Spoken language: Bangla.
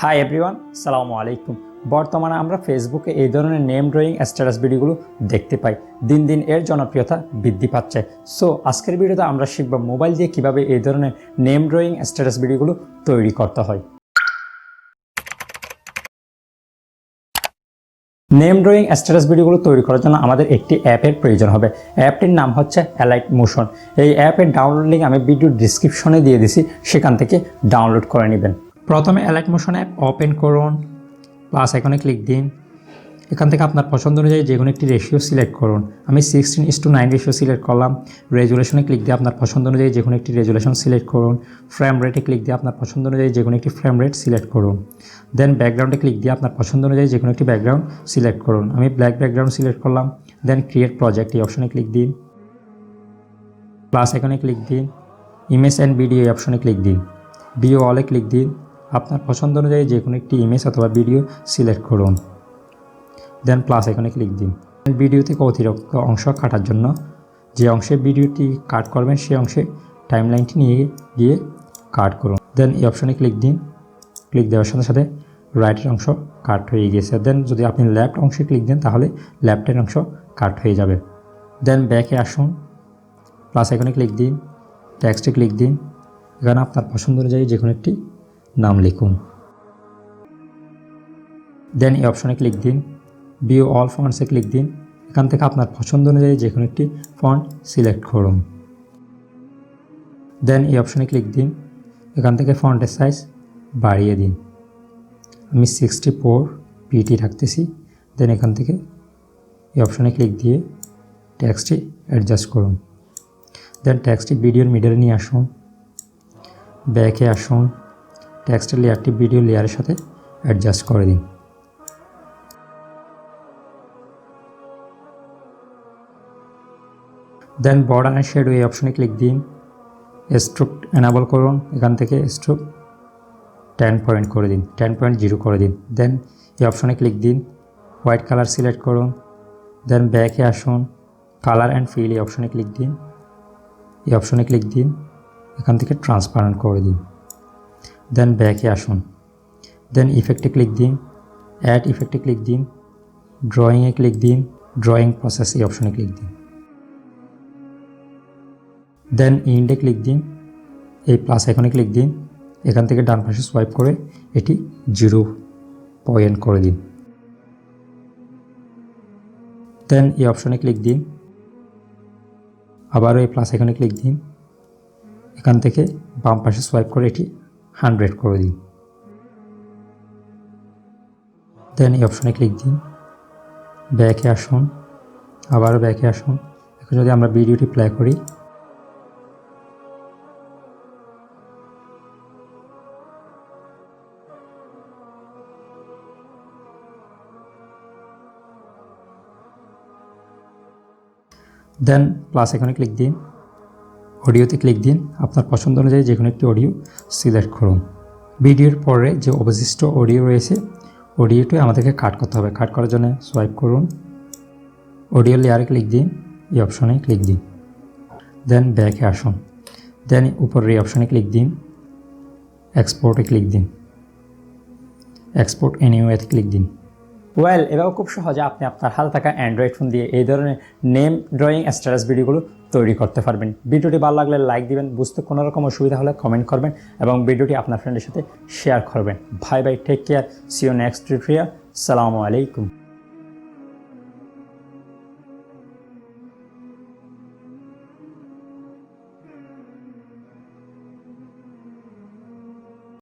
হাই এভরিওয়ান, সালামু আলাইকুম। বর্তমানে আমরা ফেসবুকে এই ধরনের নেম ড্রয়িং স্ট্যাটাস ভিডিওগুলো দেখতে পাই। দিন দিন এর জনপ্রিয়তা বৃদ্ধি পাচ্ছে। সো আজকের ভিডিওতে আমরা শিখব মোবাইল দিয়ে কিভাবে এই ধরনের নেম ড্রয়িং স্ট্যাটাস ভিডিওগুলো তৈরি করতে হয়। নেম ড্রয়িং স্ট্যাটাস ভিডিওগুলো তৈরি করার জন্য আমাদের একটি অ্যাপের প্রয়োজন হবে। অ্যাপটির নাম হচ্ছে অ্যালাইট মোশন। এই অ্যাপের ডাউনলোড লিঙ্ক আমি ভিডিও ডিসক্রিপশনে দিয়ে দিছি, সেখান থেকে ডাউনলোড করে নেবেন। প্রথমে অ্যালাইট মোশন অ্যাপ ওপেন করুন, প্লাস আইকনে ক্লিক দিন। এখান থেকে আপনার পছন্দ অনুযায়ী যে কোনো একটি রেশিও সিলেক্ট করুন। আমি 16:9 রেশিও সিলেক্ট করলাম। রেজুলেশনে ক্লিক দিয়ে আপনার পছন্দ অনুযায়ী যে কোনো একটি রেজুলেশন সিলেক্ট করুন। ফ্রেম রেটে ক্লিক দিয়ে আপনার পছন্দ অনুযায়ী যে কোনো একটি ফ্রেম রেট সিলেক্ট করুন। দেন ব্যাকগ্রাউন্ডে ক্লিক দিয়ে আপনার পছন্দ অনুযায়ী যে কোনো একটি ব্যাকগ্রাউন্ড সিলেক্ট করুন। আমি ব্ল্যাক ব্যাকগ্রাউন্ড সিলেক্ট করলাম। দেন ক্রিয়েট প্রজেক্ট এই অপশনে ক্লিক দিন, প্লাস আইকনে ক্লিক দিন। ইমেজ অ্যান্ড ভিডিও এই অপশনে ক্লিক দিন। ভিডিও অলে ক্লিক দিন। আপনার পছন্দ অনুযায়ী যে কোনো একটি ইমেজ অথবা ভিডিও সিলেক্ট করুন। দেন প্লাস আইকনে ক্লিক দিন। ভিডিও থেকে অতিরিক্ত অংশ কাটার জন্য যে অংশে ভিডিওটি কাট করবেন সেই অংশে টাইমলাইনটি নিয়ে গিয়ে কাট করুন। দেন এই অপশনে ক্লিক দিন। ক্লিক দেওয়ার সাথে সাথে রাইটের অংশ কাট হয়ে গিয়েছে। দেন যদি আপনি লেফট অংশে ক্লিক দেন তাহলে লেফটের অংশ কাট হয়ে যাবে। দেন ব্যাকে আসুন, প্লাস আইকনে ক্লিক দিন, টেক্সটে ক্লিক দিন। এখানে আপনার পছন্দ অনুযায়ী যে কোনো একটি নাম লিখুন। দেন এই অপশনে ক্লিক দিন। ভিউ অল ফন্টসে ক্লিক দিন। এখান থেকে আপনার পছন্দ অনুযায়ী যে কোনো একটি ফন্ট সিলেক্ট করুন। দেন এই অপশনে ক্লিক দিন। এখান থেকে ফন্টের সাইজ বাড়িয়ে দিন। আমি 64 পিটি রাখতেছি। দেন এখান থেকে এই অপশনে ক্লিক দিয়ে টেক্সটটি অ্যাডজাস্ট করুন। দেন টেক্সটটি ভিডিওর মিডলে নিয়ে আসুন, ব্যাকে আসুন, টেক্সটের লেয়ারটি ভিডিও লেয়ারের সাথে অ্যাডজাস্ট করে দিন। দেন বর্ডার অ্যান্ড শ্যাডো এই অপশনে ক্লিক দিন। স্ট্রোক এনাবল করুন। এখান থেকে স্ট্রোক 10 পয়েন্ট করে দিন, 10.0 করে দিন। দেন এই অপশনে ক্লিক দিন। হোয়াইট কালার সিলেক্ট করুন। দেন ব্যাকে আসুন, কালার অ্যান্ড ফিল এই অপশনে ক্লিক দিন। এই অপশনে ক্লিক দিন। এখান থেকে ট্রান্সপারেন্ট করে দিন। দেন ব্যাকে আসুন। দেন ইফেক্টে ক্লিক দিন, অ্যাড ইফেক্টে ক্লিক দিন, ড্রয়িংয়ে ক্লিক দিন, ড্রয়িং প্রসেস এই অপশনে ক্লিক দিন। দেন ইন্ডে ক্লিক দিন, এই প্লাস আইকনে ক্লিক দিন। এখান থেকে ডান পাশে সোয়াইপ করে এটি 0 পয়েন্ট করে দিন। দেন এই অপশনে ক্লিক দিন, আবারও এই প্লাস আইকনে ক্লিক দিন। এখান থেকে বাম পাশে সোয়াইপ করে এটি 100 করে দিন। দেন এই অপশনে ক্লিক দিন, ব্যাকে আসুন, আবারও ব্যাকে আসুন। এখন যদি আমরা ভিডিওটি প্লে করি, দেন প্লাস এখানে ক্লিক দিন, অডিওতে ক্লিক দিন। আপনার পছন্দ অনুযায়ী যে কোনো একটি অডিও সিলেক্ট করুন। ভিডিওর পরে যে অবশিষ্ট অডিও রয়েছে, অডিওটি আমাদেরকে কাট করতে হবে। কাট করার জন্য সোয়াইপ করুন, অডিও লেয়ারে ক্লিক দিন, এই অপশনে ক্লিক দিন। দেন ব্যাকে আসুন। দেন উপরের এই অপশনে ক্লিক দিন, এক্সপোর্টে ক্লিক দিন, এক্সপোর্ট এনিওয়েতে ক্লিক দিন। এভাবে খুব সহজে আপনি আপনার হাতে থাকা অ্যান্ড্রয়েড ফোন দিয়ে এই ধরনের নেম ড্রয়িং স্ট্যাটাস ভিডিওগুলো তৈরি করতে পারবেন। ভিডিওটি ভালো লাগলে লাইক দিবেন, বুঝতে কোনো রকম অসুবিধা হলে কমেন্ট করবেন এবং ভিডিওটি আপনার ফ্রেন্ডের সাথে শেয়ার করবেন। Bye bye, take care, see you next tutorial. আসসালামু আলাইকুম।